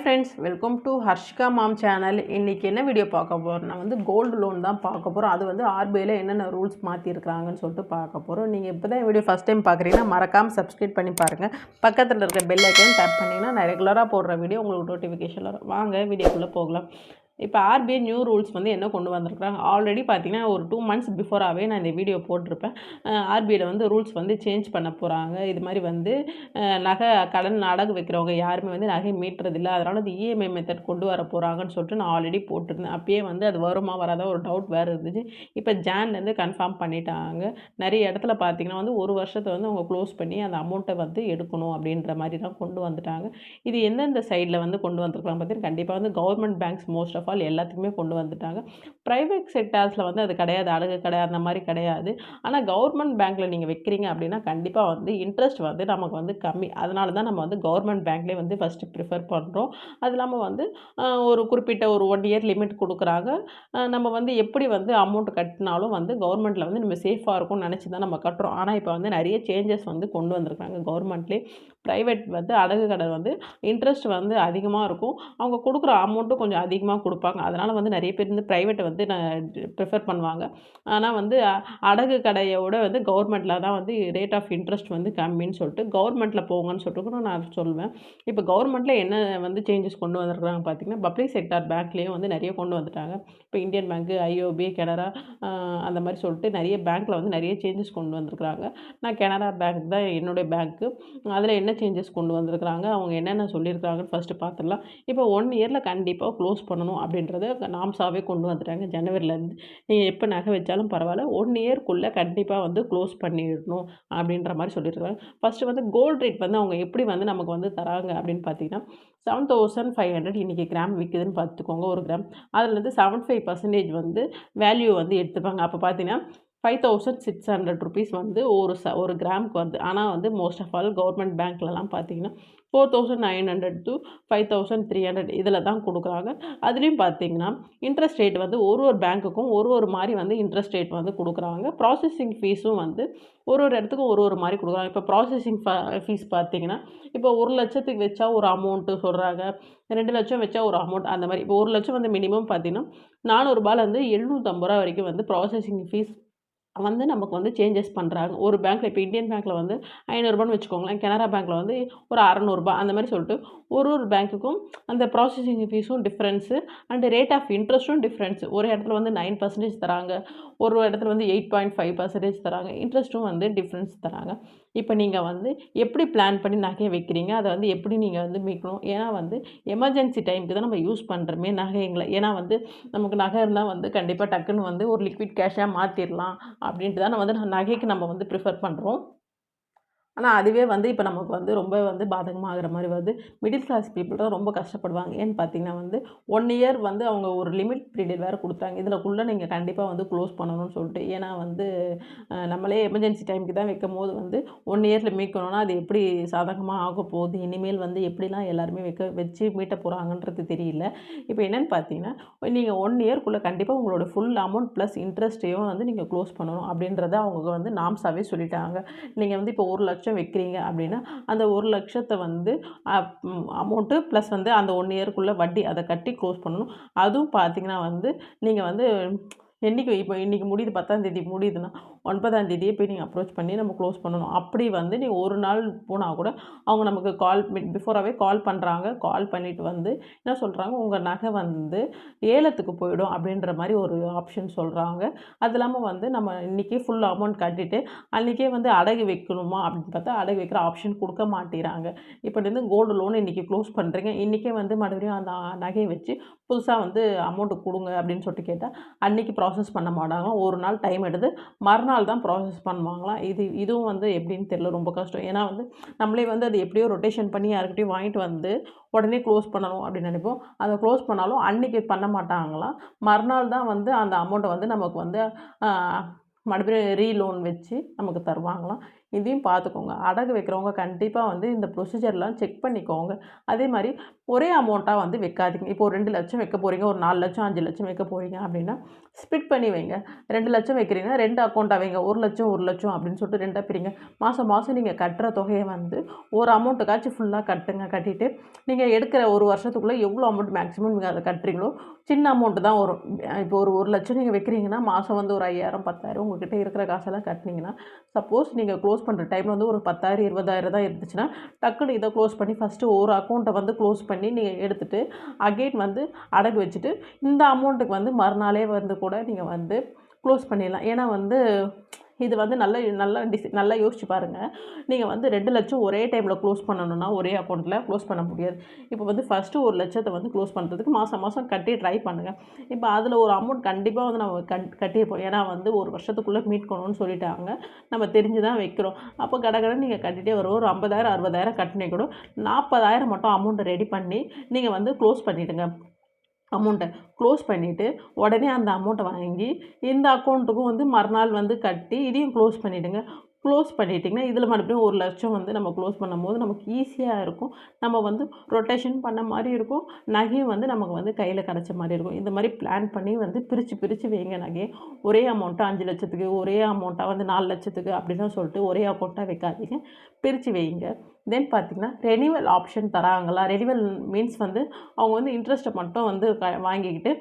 Friends, welcome to Harshika ma'am channel. இன்றைக்கி என்ன video பார்க்க போகிறோம்னா கோல்டு லோன் தான் பார்க்க போகிறோம். அது ஆர்பிஐயில் என்னென்ன ரூல்ஸ் மாற்றிருக்கிறாங்கன்னு சொல்லிட்டு பார்க்க போகிறோம். நீங்கள் இப்போ தான் வீடியோ ஃபஸ்ட் டைம் பார்க்குறீங்கன்னா மறக்காமல் சப்ஸ்கிரைப் பண்ணி பாருங்கள். பக்கத்தில் இருக்க பெல் ஐக்கன் டேப் பண்ணிங்கன்னா நான் ரெகுலராக போடுற வீடியோ உங்களுக்கு நோட்டிஃபிகேஷன் வரும். வாங்க வீடியோக்குள்ளே போகலாம். இப்போ ஆர்பிஐ நியூ ரூல்ஸ் என்ன கொண்டு வந்திருக்கிறாங்க. ஆல்ரெடி பார்த்தீங்கன்னா ஒரு 2 months பிஃபோராகவே நான் இந்த வீடியோ போட்டிருப்பேன். ஆர்பிஐயில் ரூல்ஸ் சேஞ்ச் பண்ண போகிறாங்க. இது மாதிரி நகை கடன் அடகு வைக்கிறவங்க யாருமே நகை மீட்டுறதில்லை. அதனால் அது இஎம்ஐ மெத்தட் கொண்டு வர போகிறாங்கன்னு சொல்லிட்டு நான் ஆல்ரெடி போட்டிருந்தேன். அப்பயே அது வருமா வராதா ஒரு டவுட் வேறு இருந்துச்சு. இப்போ ஜான்லேருந்து கன்ஃபார்ம் பண்ணிட்டாங்க. நிறைய இடத்துல பார்த்தீங்கன்னா ஒரு வருஷத்தை அவங்க க்ளோஸ் பண்ணி அந்த அமௌண்ட்டை எடுக்கணும் அப்படின்ற மாதிரி தான் கொண்டு வந்துட்டாங்க. இது எந்தெந்த சைடில் கொண்டு வந்திருக்கலாம் பார்த்தீங்கன்னா கண்டிப்பாக government banks most of all எல்லாத்துக்குமே கொண்டு வந்துட்டாங்க. ப்ரைவேட் செக்டார்ஸில் அது கிடையாது, அடகு கிடையாது, அந்த மாதிரி கிடையாது. ஆனால் கவர்மெண்ட் பேங்க்கில் நீங்கள் வைக்கிறீங்க அப்படின்னா கண்டிப்பாக இன்ட்ரெஸ்ட் நமக்கு கம்மி. அதனால தான் நம்ம கவர்மெண்ட் பேங்க்லேயே ஃபஸ்ட்டு ப்ரிஃபர் பண்ணுறோம். அது இல்லாமல் ஒரு குறிப்பிட்ட ஒரு 1 year லிமிட் கொடுக்குறாங்க. நம்ம எப்படி அமௌண்ட் கட்டினாலும் கவர்மெண்ட்டில் நம்ம சேஃபாக இருக்கும்னு நினச்சி தான் நம்ம கட்டுறோம். ஆனால் இப்போ நிறைய சேஞ்சஸ் கொண்டு வந்திருக்காங்க கவர்மெண்ட்லேயே. ப்ரைவேட் அடகு கடன் இன்ட்ரெஸ்ட் அதிகமாக இருக்கும். அவங்க கொடுக்குற அமௌண்ட்டும் கொஞ்சம் அதிகமாக கொடுப்பாங்க. அதனால் நிறைய பேர் ப்ரைவேட்டை ப்ரிஃபர் பண்ணுவாங்க. ஆனால் அடகு கடையோட கவர்மெண்ட்டில் தான் ரேட் ஆஃப் இன்ட்ரெஸ்ட் கம்மின்னு சொல்லிட்டு கவர்மெண்ட்டில் போங்கன்னு சொல்லிட்டு கூட நான் சொல்லுவேன். இப்போ கவர்மெண்ட்டில் என்ன சேஞ்சஸ் கொண்டு வந்திருக்கிறாங்க பார்த்தீங்கன்னா பப்ளிக் செக்டார் பேங்க்லேயும் நிறைய கொண்டு வந்துட்டாங்க. இப்போ இந்தியன் பேங்க்கு, ஐஓபி, கனரா அந்த மாதிரி சொல்லிட்டு நிறைய பேங்க்கில் நிறைய சேஞ்சஸ் கொண்டு வந்திருக்கிறாங்க. நான் கனரா பேங்க் தான் என்னுடைய பேங்க்கு. அதில் என்ன சேஞ்சஸ் கொண்டு வந்திருக்கிறாங்க, அவங்க என்னென்ன சொல்லியிருக்கிறாங்கன்னு ஃபஸ்ட்டு பார்த்துடலாம். இப்போ 1 yearல கண்டிப்பாக க்ளோஸ் பண்ணணும் அப்படின்றத நாம்ஸாகவே கொண்டு வந்துட்டாங்க. ஜனவரிலேருந்து நீங்கள் எப்போ நகை வச்சாலும் பரவாயில்ல 1 yearக்குள்ளே கண்டிப்பாக க்ளோஸ் பண்ணிடணும் அப்படின்ற மாதிரி சொல்லியிருக்காங்க. ஃபஸ்ட்டு கோல்டு ரேட் அவங்க எப்படி நமக்கு தராங்க அப்படின்னு பார்த்தீங்கன்னா 7500 இன்றைக்கி கிராம் விற்குதுன்னு பார்த்துக்கோங்க. ஒரு கிராம் அதில் 75% வேல்யூ எடுத்துப்பாங்க. அப்போ பார்த்தீங்கன்னா 5600 rupees ஒரு கிராமுக்கு ஆனால் மோஸ்ட் ஆஃப் ஆல் கவர்மெண்ட் பேங்க்லலாம் பார்த்தீங்கன்னா 4900 to 5300 இதில் தான் கொடுக்குறாங்க. அதுலேயும் பார்த்தீங்கன்னா இன்ட்ரெஸ்ட் ரேட் ஒரு பேங்க்குக்கும் ஒரு மாதிரி இன்ட்ரெஸ்ட் ரேட் கொடுக்குறாங்க. ப்ராசஸிங் ஃபீஸும் ஒரு இடத்துக்கும் ஒரு மாதிரி கொடுக்குறாங்க. இப்போ ப்ராசஸிங் ஃபீஸ் பார்த்தீங்கன்னா இப்போ 1 லட்சத்துக்கு வச்சா ஒரு அமௌண்ட்டு சொல்கிறாங்க, 2 லட்சம் வச்சா ஒரு அமௌண்ட் அந்த மாதிரி. இப்போ 1 லட்சம் மினிமம் பார்த்தீங்கன்னா 400 ரூபாயிலேருந்து 750 ரூபா வரைக்கும் ப்ராசஸிங் ஃபீஸ் நமக்கு சேஞ்சஸ் பண்ணுறாங்க. ஒரு பேங்க்கில் இப்போ இந்தியன் பேங்க்கில் 500 ரூபான்னு வச்சுக்கோங்களேன். கனரா பேங்க்கில் ஒரு 600 ரூபா அந்த மாதிரி சொல்லிட்டு ஒரு பேங்க்குக்கும் அந்த ப்ராசஸிங் ஃபீஸும் டிஃப்ரென்ஸு அண்ட் ரேட் ஆஃப் இன்ட்ரெஸ்ட்டும் டிஃப்ரென்ஸ். ஒரு இடத்துல 9% தராங்க, ஒரு இடத்துல 8.5% தராங்க. இன்ட்ரெஸ்ட்டும் டிஃப்ரென்ஸ் தராங்க. இப்போ நீங்கள் எப்படி பிளான் பண்ணி நகையை வைக்கிறீங்க, அதை எப்படி நீங்கள் மீட்கணும். ஏன்னா எமர்ஜென்சி டைமுக்கு தான் நம்ம யூஸ் பண்ணுறோமே நகைங்களை. ஏன்னா நமக்கு நகை இருந்தால் கண்டிப்பாக டக்குன்னு ஒரு லிக்விட் கேஷாக மாற்றிடலாம் அப்படின்ட்டு தான் நகைக்கு நம்ம ப்ரிஃபர் பண்ணுறோம். ஆனால் அதுவே இப்போ நமக்கு ரொம்ப பாதகமாகிற மாதிரி மிடில் கிளாஸ் பீப்புள் தான் ரொம்ப கஷ்டப்படுவாங்க. ஏன்னு பார்த்தீங்கன்னா 1 year அவங்க ஒரு லிமிட் பீரியட் வேறு கொடுத்தாங்க. இதில்குள்ளே நீங்கள் கண்டிப்பாக க்ளோஸ் பண்ணணும்னு சொல்லிட்டு. ஏன்னா நம்மளே எமர்ஜென்சி டைமுக்கு தான் வைக்கும் போது 1 yearல மீட்கணும்னா அது எப்படி சாதகமாக ஆக போகுது, இனிமேல் எப்படிலாம் எல்லாருமே வச்சு மீட்ட போகிறாங்கன்றது தெரியல. இப்போ என்னென்னு பார்த்தீங்கன்னா நீங்கள் 1 yearக்குள்ளே கண்டிப்பாக உங்களோட ஃபுல் அமௌண்ட் ப்ளஸ் இன்ட்ரெஸ்ட்டையும் நீங்கள் க்ளோஸ் பண்ணணும் அப்படின்றத அவங்க நாம்ஸாகவே சொல்லிட்டாங்க. நீங்கள் இப்போ 1 லட்சம் வைக்கிறீங்க அப்படின்னா அந்த 1 லட்சத்தை அமௌண்ட்டு ப்ளஸ் அந்த 1 yearக்குள்ளே வட்டி அதை கட்டி க்ளோஸ் பண்ணணும். அதுவும் பார்த்தீங்கன்னா நீங்கள் என்றைக்கு இப்போ இன்றைக்கி முடியுது 10ஆம் தேதி முடியுதுன்னா 9ஆம் தேதியே போய் நீங்கள் அப்ரோச் பண்ணி நம்ம க்ளோஸ் பண்ணணும். அப்படி நீங்கள் ஒரு நாள் போனால் கூட அவங்க நமக்கு பிஃபோராகவே கால் பண்ணுறாங்க. கால் பண்ணிவிட்டு என்ன சொல்கிறாங்க, உங்கள் நகை ஏலத்துக்கு போயிடும் அப்படின்ற மாதிரி ஒரு ஆப்ஷன் சொல்கிறாங்க. அது இல்லாமல் நம்ம இன்றைக்கி ஃபுல் அமௌண்ட் கட்டிட்டு அன்றைக்கே அடகு வைக்கணுமா அப்படின்னு பார்த்தா அடகு வைக்கிற ஆப்ஷன் கொடுக்க மாட்டேறாங்க. இப்போ கோல்டு லோன் இன்றைக்கி க்ளோஸ் பண்ணுறீங்க, இன்றைக்கே மறுபடியும் அந்த நகையை வச்சு புதுசாக அமௌண்ட்டு கொடுங்க அப்படின்னு சொல்லிட்டு கேட்டால் அன்றைக்கி ப்ராசஸ் பண்ண மாட்டாங்க. ஒரு நாள் டைம் எடுத்து மறுநாள் தான் ப்ராசஸ் பண்ணுவாங்களாம். இதுவும் எப்படின்னு தெரியல, ரொம்ப கஷ்டம். ஏன்னா நம்மளே அது எப்படியோ ரொட்டேஷன் பண்ணி யாருக்கிட்டையும் வாங்கிட்டு உடனே க்ளோஸ் பண்ணணும் அப்படின்னு நினைப்போம். அதை க்ளோஸ் பண்ணாலும் அன்றைக்கி பண்ண மாட்டாங்களாம். மறுநாள் தான் அந்த அமௌண்ட்டை நமக்கு மறுபடியும் ரீலோன் வச்சு நமக்கு தருவாங்களாம். இதையும் பார்த்துக்கோங்க. அடகு வைக்கிறவங்க கண்டிப்பாக வந்து இந்த ப்ரொசீஜர்லாம் செக் பண்ணிக்கோங்க. அதே மாதிரி ஒரே அமௌண்ட்டாக வந்து வைக்காதீங்க. இப்போ ஒரு 2,00,000 வைக்க போகிறீங்க, ஒரு 4,00,000 5,00,000 வைக்க போகிறீங்க அப்படின்னா ஸ்ப்ளிட் பண்ணி வைங்க. 2,00,000 வைக்கிறீங்கன்னா 2 அக்கௌண்ட்டாக வைங்க. 1,00,000 1,00,000 அப்படின்னு சொல்லிட்டு 2ஆ பிரிங்க. மாதம் மாதம் நீங்கள் கட்டுற தொகையை வந்து ஒரு அமௌண்ட்டுக்காச்சும் ஃபுல்லாக கட்டுங்க. கட்டிட்டு நீங்கள் எடுக்கிற ஒரு வருஷத்துக்குள்ளே எவ்வளோ அமௌண்ட் மேக்ஸிமம் நீங்கள் அதை கட்டுறீங்களோ சின்ன அமௌண்ட்டு தான் வரும். இப்போ ஒரு 1,00,000 நீங்கள் வைக்கிறீங்கன்னா மாதம் வந்து ஒரு 5,000 10,000 உங்கள்கிட்ட இருக்கிற காசெல்லாம் கட்டினீங்கன்னா, சப்போஸ் நீங்கள் க்ளோஸ் பண்ணுற டைமில் வந்து ஒரு 10,000 20,000 தான் இருந்துச்சுன்னா, டக்குன்னு இதை க்ளோஸ் பண்ணி ஃபஸ்ட்டு ஒரு அக்கௌண்ட்டை வந்து க்ளோஸ் பண்ணி நீங்கள் எடுத்துகிட்டு அகைன் வந்து அடகு வச்சுட்டு இந்த அமௌண்ட்டுக்கு வந்து மறுநாளே வந்து கூட நீங்கள் வந்து க்ளோஸ் பண்ணிடலாம். ஏன்னா வந்து இது வந்து நல்லா யோசிச்சு பாருங்கள். நீங்கள் வந்து 2,00,000 ஒரே டைமில் க்ளோஸ் பண்ணணும்னா ஒரே அக்கௌண்ட்டில் க்ளோஸ் பண்ண முடியாது. இப்போ வந்து ஃபஸ்ட்டு 1,00,000 வந்து க்ளோஸ் பண்ணுறதுக்கு மாதம் மாதம் கட்டி ட்ரை பண்ணுங்கள். இப்போ அதில் ஒரு அமௌண்ட் கண்டிப்பாக வந்து நம்ம கட்டியிருப்போம். ஏன்னா வந்து ஒரு வருஷத்துக்குள்ளே மீட்கணும்னு சொல்லிட்டாங்க. நம்ம தெரிஞ்சு தான் வைக்கிறோம். அப்போ கடகடன்னு நீங்கள் கட்டிகிட்டே வரும். ஒரு 50,000 60,000 கட்டினே கூட 40,000 மட்டும் அமௌண்ட்டை ரெடி பண்ணி நீங்கள் வந்து க்ளோஸ் பண்ணிவிடுங்க. அமௌண்ட்டை க்ளோஸ் பண்ணிவிட்டு உடனே அந்த அமௌண்ட்டை வாங்கி இந்த அக்கௌண்ட்டுக்கும் வந்து மறுநாள் வந்து கட்டி இதையும் க்ளோஸ் பண்ணிவிடுங்க. க்ளோஸ் பண்ணிட்டிங்கன்னா இதில் மறுபடியும் 1,00,000 வந்து நம்ம க்ளோஸ் பண்ணும்போது நமக்கு ஈஸியாக இருக்கும். நம்ம வந்து ரொட்டேஷன் பண்ண மாதிரி இருக்கும். நகையும் வந்து நமக்கு வந்து கையில் கிடச்ச மாதிரி இருக்கும். இந்த மாதிரி பிளான் பண்ணி வந்து பிரித்து வைங்க நகையை. ஒரே அமௌண்ட்டாக 5,00,000க்கு ஒரே அமௌண்ட்டாக வந்து 4,00,000க்கு அப்படிலாம் சொல்லிட்டு ஒரே அக்கௌண்ட்டாக வைக்காதீங்க. பிரித்து வைங்க. தென் பார்த்திங்கன்னா ரெனிவல் ஆப்ஷன் தராங்களா? ரெனிவல் மீன்ஸ் வந்து அவங்க வந்து இன்ட்ரெஸ்ட்டை மட்டும் வந்து வாங்கிக்கிட்டு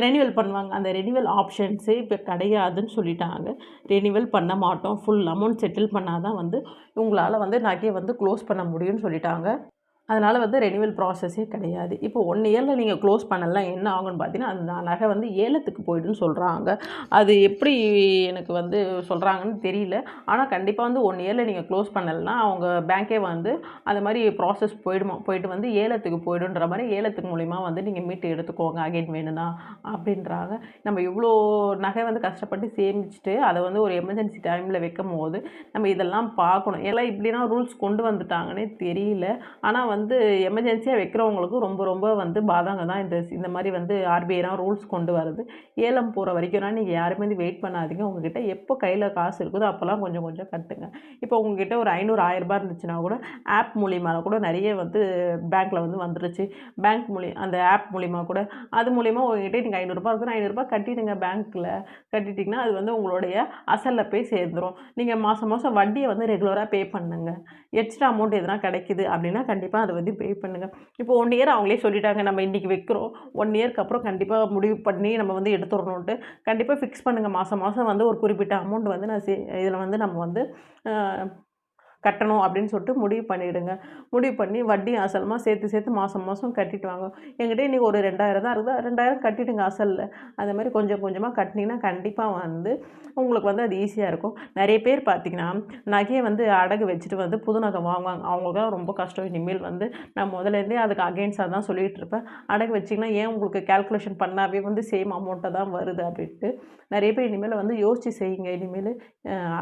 ரெனிவல் பண்ணுவாங்க. அந்த ரெனிவல் ஆப்ஷன்ஸே இப்போ கிடையாதுன்னு சொல்லிட்டாங்க. ரெனிவல் பண்ண மாட்டோம். ஃபுல் அமௌண்ட் செட்டில் பண்ணால் தான் வந்து உங்களால் வந்து நகையை வந்து க்ளோஸ் பண்ண முடியும்னு சொல்லிட்டாங்க. அதனால் வந்து ரெனிவல் ப்ராசஸே கிடையாது. இப்போ 1 இயரில் நீங்கள் க்ளோஸ் பண்ணலாம் என்ன ஆகும்னு பார்த்தீங்கன்னா, அந்த நகை வந்து ஏலத்துக்கு போய்டுன்னு சொல்கிறாங்க. அது எப்படி எனக்கு வந்து சொல்கிறாங்கன்னு தெரியல. ஆனால் கண்டிப்பாக வந்து 1 இயரில் நீங்கள் க்ளோஸ் பண்ணலைன்னா அவங்க பேங்க்கே வந்து அது மாதிரி ப்ராசஸ் போயிட்டு வந்து ஏலத்துக்கு போய்டுன்ற மாதிரி ஏலத்துக்கு மூலிமா வந்து நீங்கள் மீட்டு எடுத்துக்கோங்க அகைன் வேணும்னா அப்படின்றாங்க. நம்ம இவ்வளோ நகை வந்து கஷ்டப்பட்டு சேமிச்சுட்டு அதை வந்து ஒரு எமர்ஜென்சி டைமில் வைக்கும்போது நம்ம இதெல்லாம் பார்க்கணும். எல்லாம் இப்படிலாம் ரூல்ஸ் கொண்டு வந்துட்டாங்கன்னே தெரியல. ஆனால் வந்து எமர்ஜென்சியாக வைக்கிறவங்களுக்கு ரொம்ப வந்து பாதாங்க தான் இந்த மாதிரி வந்து ஆர்பிஐலாம் ரூல்ஸ் கொண்டு வருது. ஏலம் போகிற வரைக்கும்னா நீங்கள் யாருமே வந்து வெயிட் பண்ணாதீங்க. உங்ககிட்ட எப்போ கையில் காசு இருக்குதோ அப்போல்லாம் கொஞ்சம் கட்டுங்க. இப்போ உங்ககிட்ட ஒரு 500 1000 ரூபாய் இருந்துச்சுன்னா கூட ஆப் மூலிமா கூட நிறைய வந்து பேங்க்கில் வந்து வந்துருச்சு. அந்த ஆப் மூலிமா கூட அது மூலிமா உங்ககிட்ட நீங்கள் 500 ரூபாய் இருக்குன்னா 500 ரூபாய் கட்டிடுங்க. பேங்க்கில் கட்டிட்டிங்கன்னா அது வந்து உங்களுடைய அசலில் போய் சேர்ந்துடும். நீங்கள் மாதம் வட்டியை வந்து ரெகுலராக பே பண்ணுங்க. எக்ஸ்ட்ரா அமௌண்ட் எதனா கிடைக்குது அப்படின்னா கண்டிப்பாக அதை வந்து பே பண்ணுங்கள். இப்போ 1 இயர் அவங்களே சொல்லிட்டாங்க. நம்ம இன்றைக்கி வைக்கிறோம். 1 இயர்க்கு அப்புறம் கண்டிப்பாக முடிவு பண்ணி நம்ம வந்து எடுத்துடணுன்ட்டு கண்டிப்பாக ஃபிக்ஸ் பண்ணுங்கள். மாதம் வந்து ஒரு குறிப்பிட்ட அமௌண்ட் வந்து இதில் வந்து நம்ம வந்து கட்டணும் அப்படின்னு சொல்லிட்டு முடிவு பண்ணிவிடுங்க. முடிவு பண்ணி வட்டி அசலுமா சேர்த்து மாதம் கட்டிட்டு வாங்க. என்கிட்ட இன்றைக்கி ஒரு 2,000 தான் இருக்குது. 2,000 கட்டிடுங்க அசலில். அந்த மாதிரி கொஞ்சமாக கட்டினீங்கன்னா கண்டிப்பாக வந்து உங்களுக்கு வந்து அது ஈஸியாக இருக்கும். நிறைய பேர் பார்த்திங்கன்னா நகையை வந்து அடகு வச்சுட்டு வந்து புது நகை வாங்குவாங்க. அவங்களுக்குலாம் ரொம்ப கஷ்டம். இனிமேல் வந்து நான் முதலேருந்தே அதுக்கு அகெயின்ஸ்டாக தான் சொல்லிகிட்டு இருப்பேன். அடகு வச்சிங்கன்னா ஏன் உங்களுக்கு கேல்குலேஷன் பண்ணாவே வந்து சேம் அமௌண்ட்டை தான் வருது அப்படின்ட்டு நிறைய பேர் இனிமேல் வந்து யோசித்து செய்யுங்க. இனிமேல்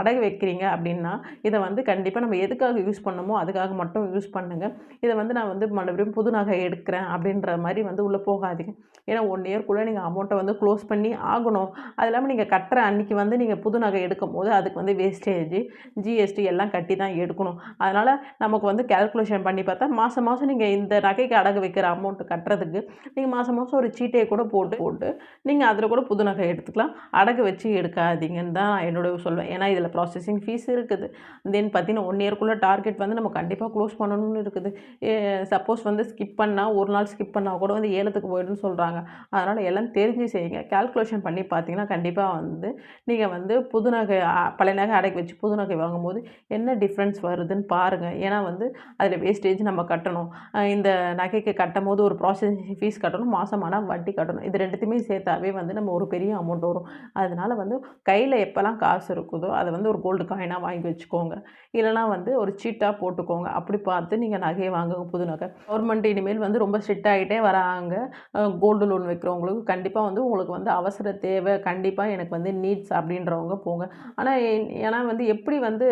அடகு வைக்கிறீங்க அப்படின்னா இதை வந்து கண்டிப்பாக நம்ம எதுக்காக யூஸ் பண்ணமோ அதுக்காக மட்டும் யூஸ் பண்ணுங்கள். இதை வந்து நான் வந்து மறுபடியும் புது நகை எடுக்கிறேன் அப்படின்ற மாதிரி வந்து உள்ளே போகாதீங்க. ஏன்னா 1 இயர்க்குள்ளே நீங்கள் அமௌண்ட்டை வந்து க்ளோஸ் பண்ணி ஆகணும். அது இல்லாமல் நீங்கள் கட்டுற அன்றைக்கி வந்து நீங்கள் புது நகை எடுக்கும் போது அதுக்கு வந்து வேஸ்டேஜ் ஜிஎஸ்டி எல்லாம் கட்டி தான் எடுக்கணும். அதனால் நமக்கு வந்து கேல்குலேஷன் பண்ணி பார்த்தா மாதம் நீங்கள் இந்த நகைக்கு அடகு வைக்கிற அமௌண்ட்டு கட்டுறதுக்கு நீங்கள் மாதம் ஒரு சீட்டையை கூட போட்டு நீங்கள் அதில் கூட புது நகை எடுத்துக்கலாம். அடகு வச்சு எடுக்காதீங்கன்னு தான் நான் என்னோட சொல்வேன். ஏன்னா இதில் ப்ராசஸிங் ஃபீஸ் இருக்குது. தென் பார்த்தீங்கன்னா 1 இயர்க்குள்ளே டார்கெட் வந்து நம்ம கண்டிப்பாக க்ளோஸ் பண்ணணும்னு இருக்குது. சப்போஸ் வந்து ஸ்கிப் பண்ணால் ஒரு நாள் ஸ்கிப் பண்ணால் கூட வந்து ஏலத்துக்கு போய்டுன்னு சொல்கிறாங்க. அதனால் எல்லாம் தெரிஞ்சு செய்யுங்க. கேல்குலேஷன் பண்ணி பார்த்தீங்கன்னா கண்டிப்பாக வந்து நீங்கள் வந்து புது நகை பழைய நகை அடக்கி வச்சு புது நகை வாங்கும்போது என்ன டிஃப்ரென்ஸ் வருதுன்னு பாருங்கள். ஏன்னா வந்து அதில் வேஸ்டேஜ் நம்ம கட்டணும். இந்த நகைக்கு கட்டும் போது ஒரு ப்ராசஸிங் ஃபீஸ் கட்டணும். மாதமான வட்டி கட்டணும். இது 2த்தையுமே சேர்த்தாவே வந்து நம்ம ஒரு பெரிய அமௌண்ட் வரும். அதனால் வந்து கையில் எப்போல்லாம் காசு இருக்குதோ அதை வந்து ஒரு கோல்டு காயினாக வாங்கி வச்சுக்கோங்க. இல்லைனா வந்து ஒரு சீட்டாக போட்டுக்கோங்க. அப்படி பார்த்து நீங்கள் நகையை வாங்குங்க, புது நகை. கவர்மெண்ட் இனிமேல் வந்து ரொம்ப ஸ்ட்ரிக்ட் ஆகிட்டே வராங்க. கோல்டு லோன் வைக்கிறவங்களுக்கு கண்டிப்பாக வந்து உங்களுக்கு வந்து அவசர தேவை, கண்டிப்பாக எனக்கு வந்து நீட்ஸ் அப்படின்றவங்க போங்க. ஆனால் ஏன்னா வந்து எப்படி வந்து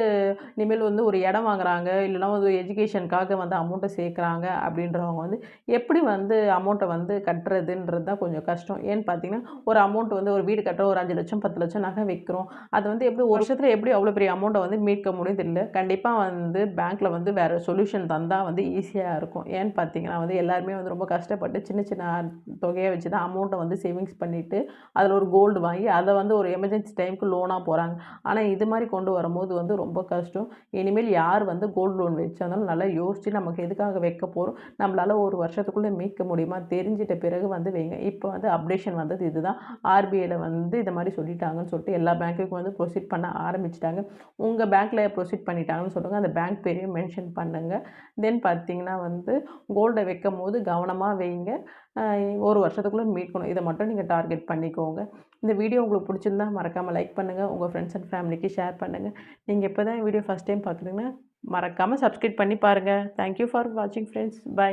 இனிமேல் வந்து ஒரு இடம் வாங்குறாங்க, இல்லைனா ஒரு எஜுகேஷனுக்காக வந்து அமௌண்ட்டை சேர்க்குறாங்க அப்படின்றவங்க வந்து எப்படி வந்து அமௌண்ட்டை வந்து கட்டுறதுன்றது தான் கொஞ்சம் கஷ்டம். ஏன்னு பார்த்தீங்கன்னா, ஒரு அமௌண்ட் வந்து ஒரு வீடு கட்டுறோம், ஒரு 5 லட்சம் 10 லட்சம் நகை வைக்கிறோம். அது வந்து எப்படி ஒரு வருஷத்தில் எப்படி அவ்வளோ பெரிய அமௌண்ட்டை வந்து மீட்க முடியும் தெரியல. கண்டிப்பாக வந்து பேங்க்கில் வந்து வேறு சொல்யூஷன் தந்தால் வந்து ஈஸியாக இருக்கும். ஏன்னு பார்த்தீங்கன்னா வந்து எல்லாருமே வந்து ரொம்ப கஷ்டப்பட்டு சின்ன சின்ன தொகையை வச்சு தான் அமௌண்ட்டை வந்து சேவிங்ஸ் பண்ணிவிட்டு அதில் ஒரு கோல்டு வாங்கி அதை வந்து ஒரு எமர்ஜென்சி டைமுக்கு லோனாக போகிறாங்க. ஆனால் இது மாதிரி கொண்டு வரும்போது வந்து ரொம்ப கஷ்டம். இனிமேல் யார் வந்து கோல்டு லோன் வச்சிருந்தாலும் நல்லா யோசித்து நமக்கு எதுக்காக வைக்க போகிறோம், நம்மளால் ஒரு வருஷத்துக்குள்ளே மீட்க முடியுமா தெரிஞ்சிட்ட பிறகு வந்து வைங்க. இப்போ வந்து அப்டேஷன் வந்தது இதுதான். ஆர்பிஐயில் வந்து இதை மாதிரி சொல்லிட்டாங்கன்னு சொல்லிட்டு எல்லா பேங்க்குக்கும் வந்து ப்ரொசீட் பண்ண ஆரம்பிச்சிட்டாங்க. உங்கள் பேங்க்கில் ப்ரொசீட் பண்ணிட்டாங்கன்னு சொல்லுங்கள், அந்த பேங்க் பேரையும் மென்ஷன் பண்ணுங்கள். தென் பார்த்தீங்கன்னா வந்து கோல்டை வைக்கும் போது கவனமாக வைங்க. ஒரு வருஷத்துக்குள்ளே மீட்கணும். இதை மட்டும் நீங்கள் டார்கெட் பண்ணிக்கோங்க. இந்த வீடியோ உங்களுக்கு பிடிச்சிருந்தா மறக்காமல் லைக் பண்ணுங்கள், உங்கள் ஃப்ரெண்ட்ஸ் அண்ட் ஃபேமிலிக்கு ஷேர் பண்ணுங்கள். நீங்கள் இப்போ தான் வீடியோ ஃபஸ்ட் டைம் பார்க்குறீங்கன்னா மறக்காமல் சப்ஸ்கிரைப் பண்ணி பாருங்கள். தேங்க்யூ ஃபார் வாட்சிங் ஃப்ரெண்ட்ஸ். பை.